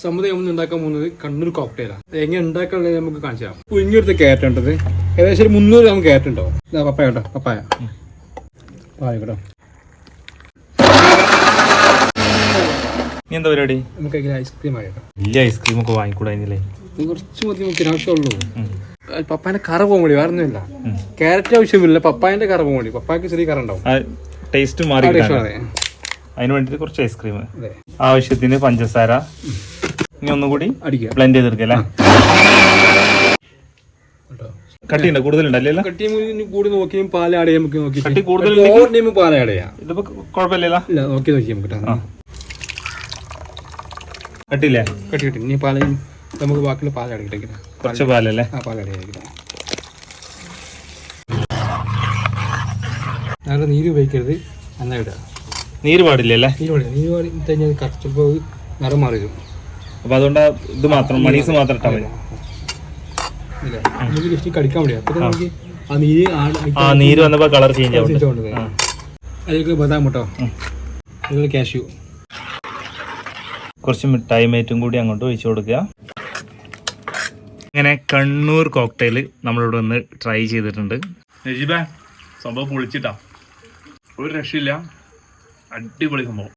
സമുദായം നമ്മൾ ഉണ്ടാക്കാൻ പോകുന്നത് കണ്ണൂർ കോക്ടെയിലാണ്. എങ്ങനെ ഉണ്ടാക്കാനുള്ളത് നമുക്ക് കാണിച്ചു തരാം. ഇങ്ങനത്തെ ക്യാരറ്റ് ഉണ്ടത് ഏകദേശം ഒരു 300 ഗ്രാം ക്യാരറ്റ് ഉണ്ടാവും. പപ്പായ കേട്ടോ, പപ്പായ കേട്ടോ. എന്താ പരിപാടി? നമുക്ക് ഐസ്ക്രീം ആയിട്ടോ. വലിയ ഐസ്ക്രീം ഒക്കെ വാങ്ങിക്കൂടായിരുന്നില്ലേ? കുറച്ച് മതി, നമുക്ക് ആവശ്യമുള്ളൂ. പപ്പായന്റെ കറ പോകാൻ വേണ്ടി വേറെ ഒന്നുമില്ല. ക്യാരറ്റ് ആവശ്യമില്ല, പപ്പായന്റെ കറ പോകാൻ വേണ്ടി. പപ്പായക്ക് ചെറിയ കറ ഉണ്ടാവും, ടേസ്റ്റ് മാറി. അതിന് വേണ്ടിട്ട് കുറച്ച് ഐസ്ക്രീം, ആവശ്യത്തിന് പഞ്ചസാര, ഇനി ഒന്നുകൂടി ബ്ലെൻഡ് ചെയ്തെടുക്കല്ലേ. കട്ടിയുണ്ടോ? കൂടുതലുണ്ടല്ലോ. കട്ടി കൂടി നോക്കിയും പാൽ ആഡ് ചെയ്യാൻ നോക്കി. കട്ടി കൂടുതൽ പാൽ ആഡ് ചെയ്യാം. ഇതിപ്പോ കുഴപ്പമില്ല. നോക്കി നമുക്ക് കട്ടിയില്ലേ? കട്ടി ഇനി പാലും നമുക്ക് ബാക്കിയുള്ള പാൽ അടക്കിട്ടേക്കില്ല. കുറച്ച് പാലല്ലേ? ആ പാൽ അടക്കില്ല. നല്ല നീര് ഉപയോഗിക്കരുത്, എന്നാ ഇടുക. നീര് പാടില്ലല്ലേ? നീര് പാടി കഴിഞ്ഞാൽ കറച്ചപ്പോൾ നിറം മാറി വരും. അപ്പൊ അതുകൊണ്ട് ഇത് മാത്രം, മണീസ് മാത്രം ഇട്ടാൽ മതി. നമുക്ക് ജസ്റ്റ് കടിക്കാൻ വേണ്ടിയാ. അപ്പൊ നമുക്ക് ആ നീര് വന്നപ്പോ കളർ ചേഞ്ച് ആവും. അതിലേക്ക് ബദാം കേട്ടോ, അതുപോലെ കാഷ്യൂ, കുറച്ച് മിഠായി മേറ്റും കൂടി അങ്ങോട്ട് ഒഴിച്ചു കൊടുക്കുക. ഇങ്ങനെ കണ്ണൂർ കോക്ടെയിൽ നമ്മളിവിടെ ഒന്ന് ട്രൈ ചെയ്തിട്ടുണ്ട്. നജീബ, സംഭവം പൊളിച്ചിട്ടാ, ഒരു രക്ഷയില്ല, അടിപൊളി സംഭവം.